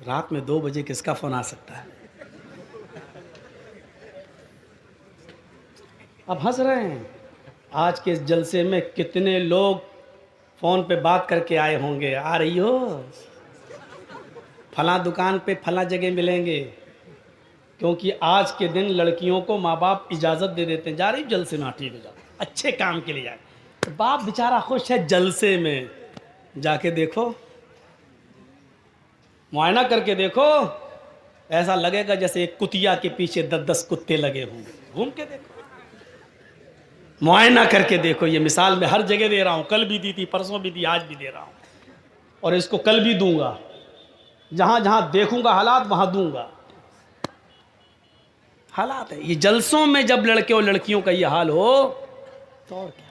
रात में 2 बजे किसका फ़ोन आ सकता है? अब हंस रहे हैं। आज के इस जलसे में कितने लोग फ़ोन पे बात करके आए होंगे, आ रही हो, फलां दुकान पे फलां जगह मिलेंगे। क्योंकि आज के दिन लड़कियों को माँ बाप इजाज़त दे देते हैं, जा रही जलसे में, ठीक हो जाओ, अच्छे काम के लिए जाए। तो बाप बेचारा खुश है जलसे में, जाके देखो, मुआयना करके देखो, ऐसा लगेगा जैसे एक कुतिया के पीछे 10-10 कुत्ते लगे होंगे। घूम के देखो, मुआयना करके देखो। ये मिसाल मैं हर जगह दे रहा हूँ, कल भी दी थी, परसों भी दी, आज भी दे रहा हूँ, और इसको कल भी दूंगा। जहाँ जहाँ देखूंगा हालात वहाँ दूंगा। हालात है ये जलसों में, जब लड़के और लड़कियों का ये हाल हो तो और क्या।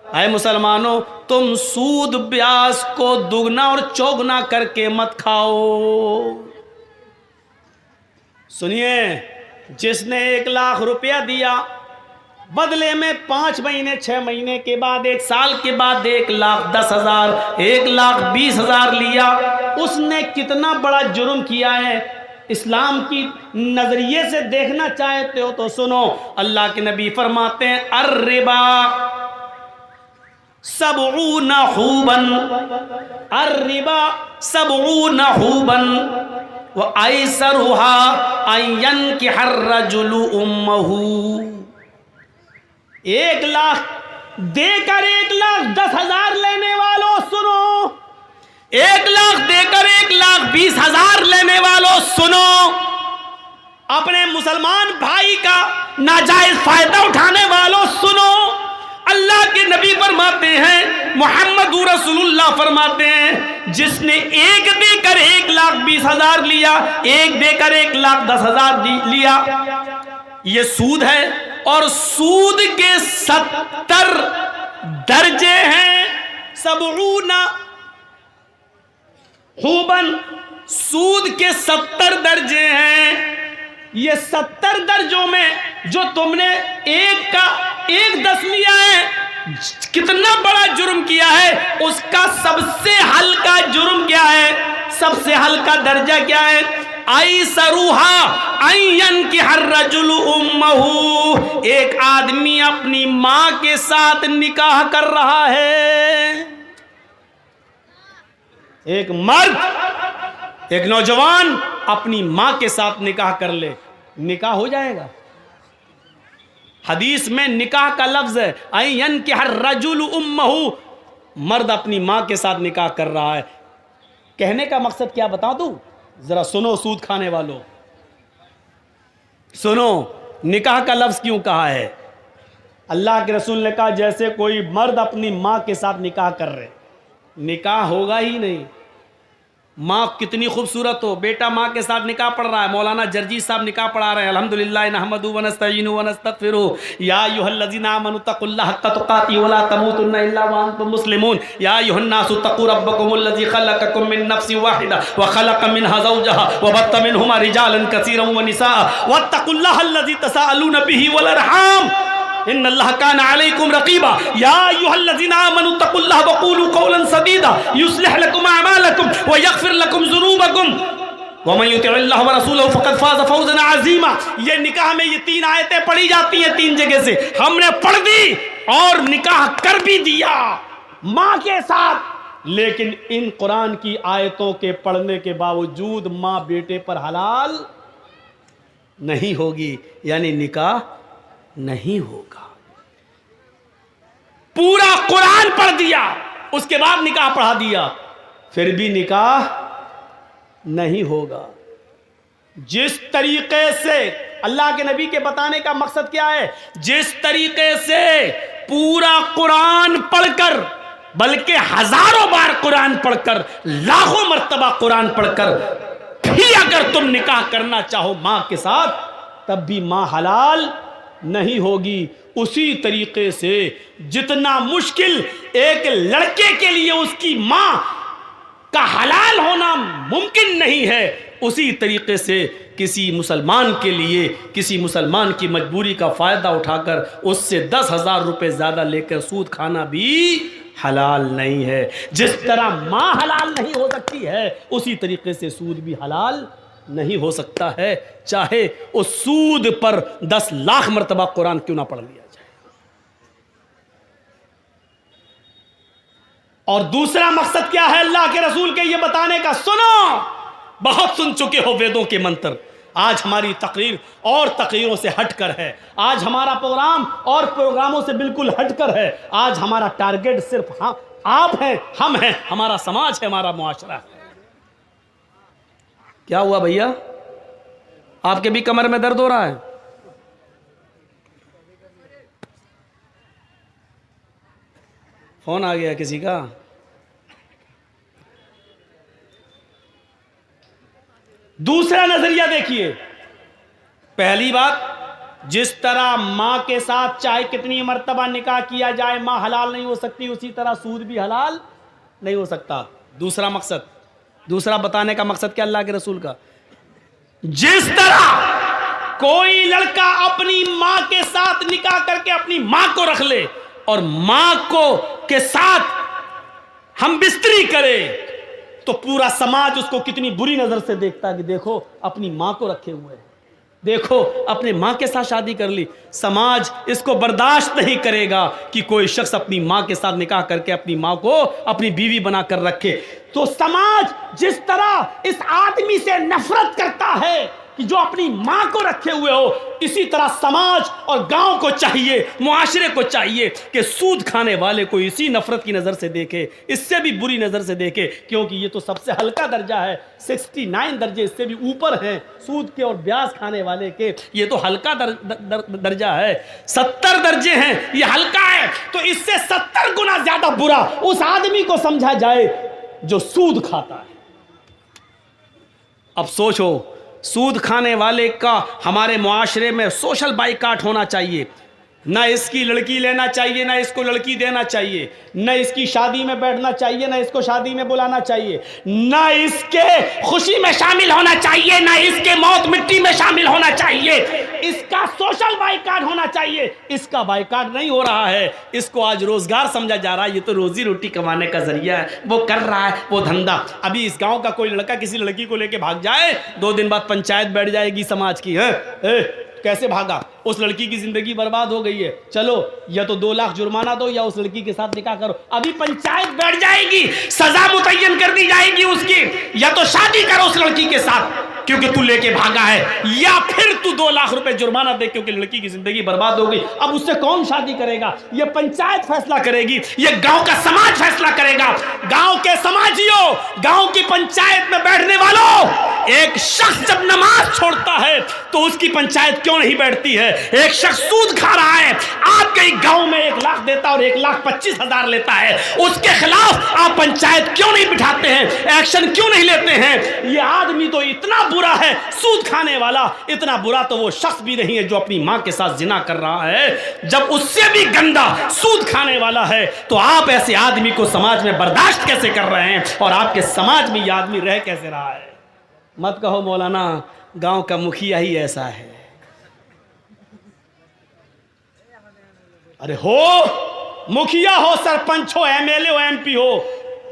आए मुसलमानों, तुम सूद ब्याज को दुगना और चौगुना करके मत खाओ। सुनिए, जिसने 1 लाख रुपया दिया, बदले में 5 महीने 6 महीने के बाद 1 साल के बाद 1,10,000 1,20,000 लिया, उसने कितना बड़ा जुर्म किया है। इस्लाम की नजरिए से देखना चाहते हो तो सुनो, अल्लाह के नबी फरमाते हैं, अर्रिबा सबऊना हुबन, अर्रिबा सबऊना हुबन व ऐसरुहा अयन कि हर रजुलु उम्महू। 1 लाख देकर 1,10,000 लेने वालों सुनो, 1 लाख देकर 1,20,000 लेने वालों सुनो, अपने मुसलमान भाई का नाजायज फायदा उठाने वालों सुनो। अल्लाह के नबी फरमाते हैं, मोहम्मद रसूलुल्लाह फरमाते हैं, जिसने 1 देकर 1,20,000 लिया, 1 देकर 1,10,000 लिया, ये सूद है। और सूद के 70 दर्जे हैं। सबऊना हुबन, सूद के 70 दर्जे हैं। ये 70 दर्जों में जो तुमने 1 का 1/10 लिया है, कितना बड़ा जुर्म किया है। उसका सबसे हल्का जुर्म क्या है, सबसे हल्का दर्जा क्या है? ऐसरुहा अयन कि हर रजुलु उम्महू, एक आदमी अपनी मां के साथ निकाह कर रहा है। एक मर्द, एक नौजवान अपनी मां के साथ निकाह कर ले, निकाह हो जाएगा। हदीस में निकाह का लफ्ज है अयन कि हर रजुलु उम्महू, मर्द अपनी मां के साथ निकाह कर रहा है। कहने का मकसद क्या बताऊं तू, जरा सुनो सूद खाने वालों, सुनो, निकाह का लफ्ज क्यों कहा है। अल्लाह के रसूल ने कहा, जैसे कोई मर्द अपनी मां के साथ निकाह कर रहे, निकाह होगा ही नहीं। माँ कितनी खूबसूरत हो, बेटा माँ के साथ निकाह पढ़ रहा है। मौलाना जर्जी साहब निकाह पढ़ा रहे हैं। अल्हम्दुलिल्लाह नहमदु व नस्तईनु व नस्तगफिरु या अय्युहल्लज़ीना आमनु तक़ुल्लाह हक़्क़ तुक़ातिही व ला तमूतुन्ना इल्ला व अंतुम मुस्लिमून या अय्युहन्नासु तक़ू रब्बकुमुल्लज़ी ख़लक़कुम मिन नफ़्सिन वाहिदा व ख़लक़ मिनहा ज़ौजहा व बत्थ मिनहुमा रिजालन कसीरन व निसाअ वत्तक़ुल्लाहल्लज़ी तसाअलूना बिही वल अरहाम इन्नल्लाह काना अलैकुम रक़ीबा या अय्युहल्लज़ीना आमनु तक़ुल्लाह व क़ूलू क़ौलन सदीदा युस्लिह लकुम अअमालकुम व यग़फ़िर लकुम ज़ुनूबकुम व मन युति'िल्लाह व रसूलहु फ़क़द फ़ाज़ फ़ौज़न अज़ीमा। ये निकाह में ये 3 आयतें पढ़ी जाती हैं 3 जगह से, हमने पढ़ दी और निकाह कर भी दिया माँ के साथ। लेकिन इन कुरान की आयतों के पढ़ने के बावजूद माँ बेटे पर हलाल नहीं होगी, यानी निकाह नहीं होगा। पूरा कुरान पढ़ दिया, उसके बाद निकाह पढ़ा दिया, फिर भी निकाह नहीं होगा। जिस तरीके से अल्लाह के नबी के बताने का मकसद क्या है, जिस तरीके से पूरा कुरान पढ़कर, बल्कि हजारों बार कुरान पढ़कर, लाखों मर्तबा कुरान पढ़कर भी अगर तुम निकाह करना चाहो मां के साथ, तब भी मां हलाल नहीं होगी। उसी तरीके से जितना मुश्किल एक लड़के के लिए उसकी मां का हलाल होना मुमकिन नहीं है, उसी तरीके से किसी मुसलमान के लिए, किसी मुसलमान की मजबूरी का फायदा उठाकर उससे 10,000 रुपए ज्यादा लेकर सूद खाना भी हलाल नहीं है। जिस तरह माँ हलाल नहीं हो सकती है, उसी तरीके से सूद भी हलाल नहीं हो सकता है, चाहे उस सूद पर 10 लाख मरतबा कुरान क्यों ना पढ़ लिया जाए। और दूसरा मकसद क्या है अल्लाह के रसूल के ये बताने का? सुनो, बहुत सुन चुके हो वेदों के मंत्र। आज हमारी तकरीर और तकरीरों से हटकर है, आज हमारा प्रोग्राम और प्रोग्रामों से बिल्कुल हटकर है। आज हमारा टारगेट सिर्फ आप हैं, हम हैं, हमारा समाज है, हमारा मुआशरा है। क्या हुआ भैया, आपके भी कमर में दर्द हो रहा है? फोन आ गया किसी का? दूसरा नजरिया देखिए। पहली बात, जिस तरह मां के साथ चाहे कितनी मर्तबा निकाह किया जाए मां हलाल नहीं हो सकती, उसी तरह सूद भी हलाल नहीं हो सकता। दूसरा मकसद, दूसरा बताने का मकसद क्या अल्लाह के रसूल का? जिस तरह कोई लड़का अपनी मां के साथ निकाह करके अपनी मां को रख ले और मां को के साथ हम बिस्तरी करें, तो पूरा समाज उसको कितनी बुरी नजर से देखता है कि देखो अपनी मां को रखे हुए हैं, देखो अपने मां के साथ शादी कर ली। समाज इसको बर्दाश्त नहीं करेगा कि कोई शख्स अपनी मां के साथ निकाह करके अपनी मां को अपनी बीवी बनाकर रखे। तो समाज जिस तरह इस आदमी से नफरत करता है कि जो अपनी मां को रखे हुए हो, इसी तरह समाज और गांव को चाहिए, मुआशरे को चाहिए कि सूद खाने वाले को इसी नफरत की नजर से देखे, इससे भी बुरी नजर से देखे, क्योंकि ये तो सबसे हल्का दर्जा है। 69 दर्जे इससे भी ऊपर हैं सूद के और ब्याज खाने वाले के, ये तो हल्का दर्जा है। 70 दर्जे हैं, ये हल्का है। तो इससे 70 गुना ज्यादा बुरा उस आदमी को समझा जाए जो सूद खाता है। अब सोचो, सूद खाने वाले का हमारे मुआशरे में सोशल बाइकाट होना चाहिए। ना इसकी लड़की लेना चाहिए, ना इसको लड़की देना चाहिए, ना इसकी शादी में बैठना चाहिए, ना इसको शादी में बुलाना चाहिए, ना इसके खुशी में शामिल होना चाहिए, ना इसके मौत मिट्टी में शामिल होना चाहिए। इसका सोशल बाइकाट होना चाहिए। इसका बाइकाट नहीं हो रहा है, इसको आज रोजगार समझा जा रहा है, ये तो रोजी रोटी कमाने का जरिया है, वो कर रहा है वो धंधा। अभी इस गांव का कोई लड़का किसी लड़की को लेके भाग जाए, 2 दिन बाद पंचायत बैठ जाएगी समाज की, है कैसे भागा, उस लड़की की जिंदगी बर्बाद हो गई है, चलो या तो 2 लाख जुर्माना दो या उस लड़की के साथ निकाह करो। अभी पंचायत बैठ जाएगी, सजा मुतय्यन कर दी जाएगी उसकी, या तो शादी करो उस लड़की के साथ क्योंकि तू लेके भागा है, या फिर तू 2 लाख रुपए जुर्माना दे क्योंकि लड़की की जिंदगी बर्बाद हो गई। अब उससे कौन शादी करेगा? ये पंचायत फैसला करेगी, ये गांव का समाज फैसला करेगा। गांव के समाजियों, गांव की पंचायत में बैठने वालों, एक शख्स जब नमाज छोड़ता है तो उसकी पंचायत क्यों नहीं बैठती है? एक शख्स सूद खा रहा है, आपके गांव में 1 लाख देता और 1,25,000 लेता है, उसके खिलाफ आप पंचायत क्यों नहीं बिठाते हैं? एक्शन क्यों नहीं लेते हैं? ये आदमी तो इतना बुरा है, सूद खाने वाला, इतना बुरा तो वो शख्स भी नहीं है जो अपनी मां के साथ जिना कर रहा है। जब उससे भी गंदा सूद खाने वाला है तो आप ऐसे आदमी को समाज में बर्दाश्त कैसे कर रहे हैं और आपके समाज में यह आदमी रह कैसे रहा है? मत कहो मौलाना गांव का मुखिया ही ऐसा है। अरे हो मुखिया हो, सरपंच हो, एमएलए हो, एमपी हो,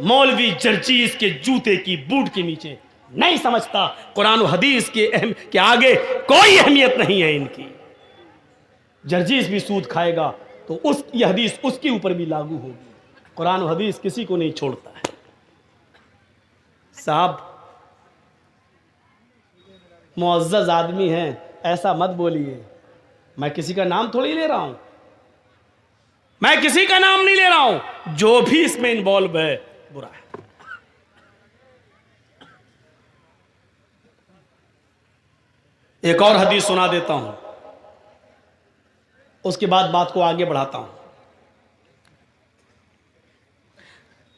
मौलवी जर्जीस के जूते की बूट के नीचे नहीं समझता कुरान और हदीस के आगे कोई अहमियत नहीं है इनकी। जर्जीस भी सूद खाएगा तो ये हदीस उसके ऊपर भी लागू होगी। कुरान और हदीस किसी को नहीं छोड़ता है। साहब मुअज़्ज़ज़ आदमी हैं, ऐसा मत बोलिए। मैं किसी का नाम थोड़ी ले रहा हूं, मैं किसी का नाम नहीं ले रहा हूं, जो भी इसमें इन्वॉल्व है बुरा है। एक और हदीस सुना देता हूं, उसके बाद बात को आगे बढ़ाता हूं।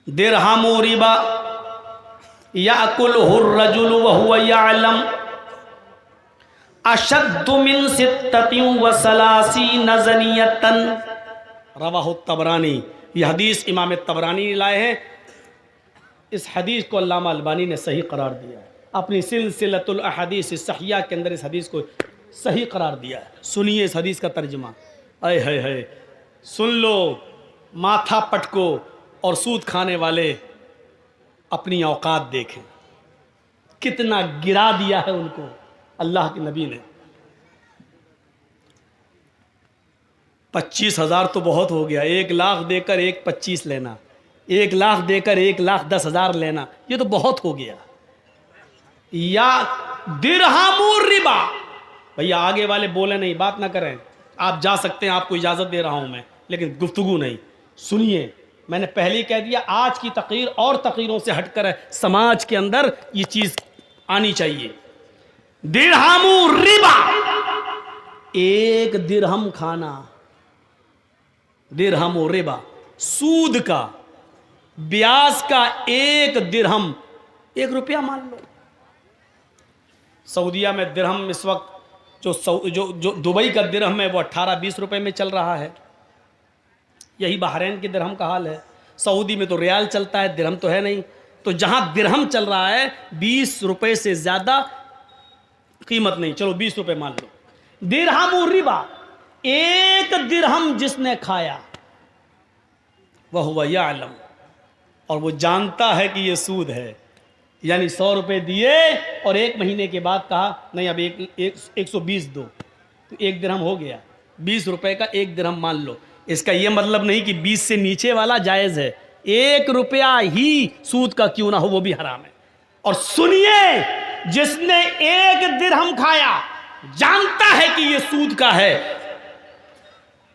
दिरहमु रिबा याकुलहु अर्रजुलु व हुवा यअलम अशद्दु मिन सित्ततिन व सलासीन ज़नियतन, रवाहु तबरानी। यह हदीस इमाम तबरानी ने लाए हैं। इस हदीस को अल्लामा अलबानी ने सही करार दिया है, अपनी सिलसिलतुल अहादीस सहिया के अंदर इस हदीस को सही करार दिया है। सुनिए इस हदीस का तर्जुमा। अय है सुन लो, माथा पटको, और सूद खाने वाले अपनी औकात देखें, कितना गिरा दिया है उनको अल्लाह के नबी ने। 25,000 तो बहुत हो गया, 1 लाख देकर 1,25,000 लेना, 1 लाख देकर 1,10,000 लेना, ये तो बहुत हो गया। या दिरहमुर रिबा, भैया आगे वाले बोले नहीं, बात ना करें, आप जा सकते हैं, आपको इजाजत दे रहा हूं मैं, लेकिन गुफ्तगू नहीं। सुनिए, मैंने पहले ही कह दिया, आज की तकरीर और तकरीरों से हटकर है, समाज के अंदर ये चीज आनी चाहिए। दिरहमुर रिबा, 1 दिरहम खाना, दिरहमुर रिबा, सूद का, ब्याज का 1 दिरहम, 1 रुपया मान लो। सऊदिया में दिरहम इस वक्त जो दुबई का दिरहम है वो 18-20 रुपए में चल रहा है। यही बहरीन के दिरहम का हाल है। सऊदी में तो रियाल चलता है, दिरहम तो है नहीं। तो जहां दिरहम चल रहा है 20 रुपए से ज्यादा कीमत नहीं, चलो 20 रुपए मान लो। दिरहम रिबा, 1 दिरहम जिसने खाया वह हुआ यालम, और वो जानता है कि ये सूद है। यानी 100 रुपए दिए और 1 महीने के बाद कहा नहीं अब 120 दो, तो 1 दिरहम हो गया। 20 रुपए का 1 दिरहम मान लो। इसका यह मतलब नहीं कि 20 से नीचे वाला जायज है, 1 रुपया ही सूद का क्यों ना हो वो भी हराम है। और सुनिए, जिसने 1 दिरहम खाया जानता है कि यह सूद का है,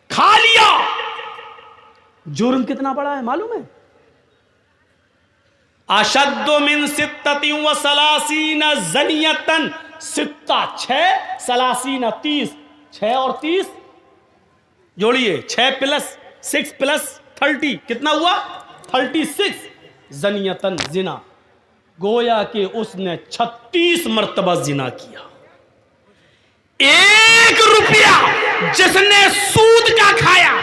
खा लिया, जुर्म कितना बड़ा है मालूम है? अशद्दु मिन सित्ततिन व सलासीन ज़नियतन, सित्ता 6, सलासीन 30, 6 और 30 जोड़िए, 6 + 6 + 30 कितना हुआ? 36 ज़नियतन, जिना, गोया कि उसने 36 मर्तबा जिना किया। 1 रुपया जिसने सूद का खाया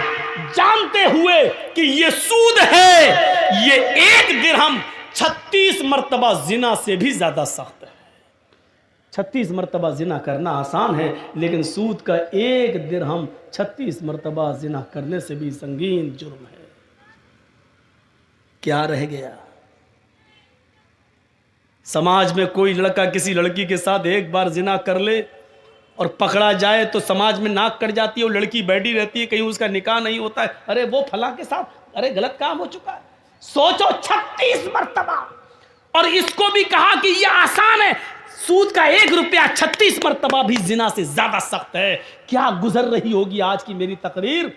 जानते हुए कि यह सूद है, ये 1 दिरहम 36 मर्तबा जिना से भी ज्यादा सख्त है। 36 मर्तबा जिना करना आसान है, लेकिन सूद का 1 दिरहम 36 मर्तबा जिना करने से भी संगीन जुर्म है। क्या रह गया? समाज में कोई लड़का किसी लड़की के साथ एक बार जिना कर ले और पकड़ा जाए तो समाज में नाक कट जाती है, वो लड़की बैठी रहती है, कहीं उसका निकाह नहीं होता है, अरे वो फला के साथ, अरे गलत काम हो चुका है। सोचो 36 मर्तबा, और इसको भी कहा कि यह आसान है। सूद का 1 रुपया 36 मर्तबा भी जिना से ज्यादा सख्त है। क्या गुजर रही होगी आज की मेरी तकरीर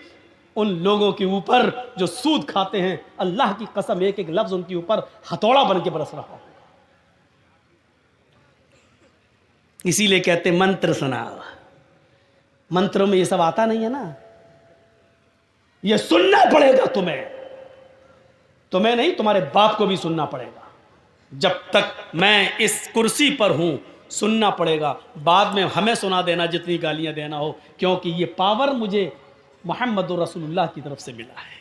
उन लोगों के ऊपर जो सूद खाते हैं। अल्लाह की कसम, एक एक लफ्ज उनके ऊपर हथौड़ा बन के बरस रहा हो। इसीलिए कहते मंत्र सुनाओ, मंत्रों में ये सब आता नहीं है ना, ये सुनना पड़ेगा तुम्हें नहीं, तुम्हारे बाप को भी सुनना पड़ेगा। जब तक मैं इस कुर्सी पर हूं सुनना पड़ेगा, बाद में हमें सुना देना जितनी गालियां देना हो, क्योंकि ये पावर मुझे मोहम्मद रसूलुल्लाह की तरफ से मिला है।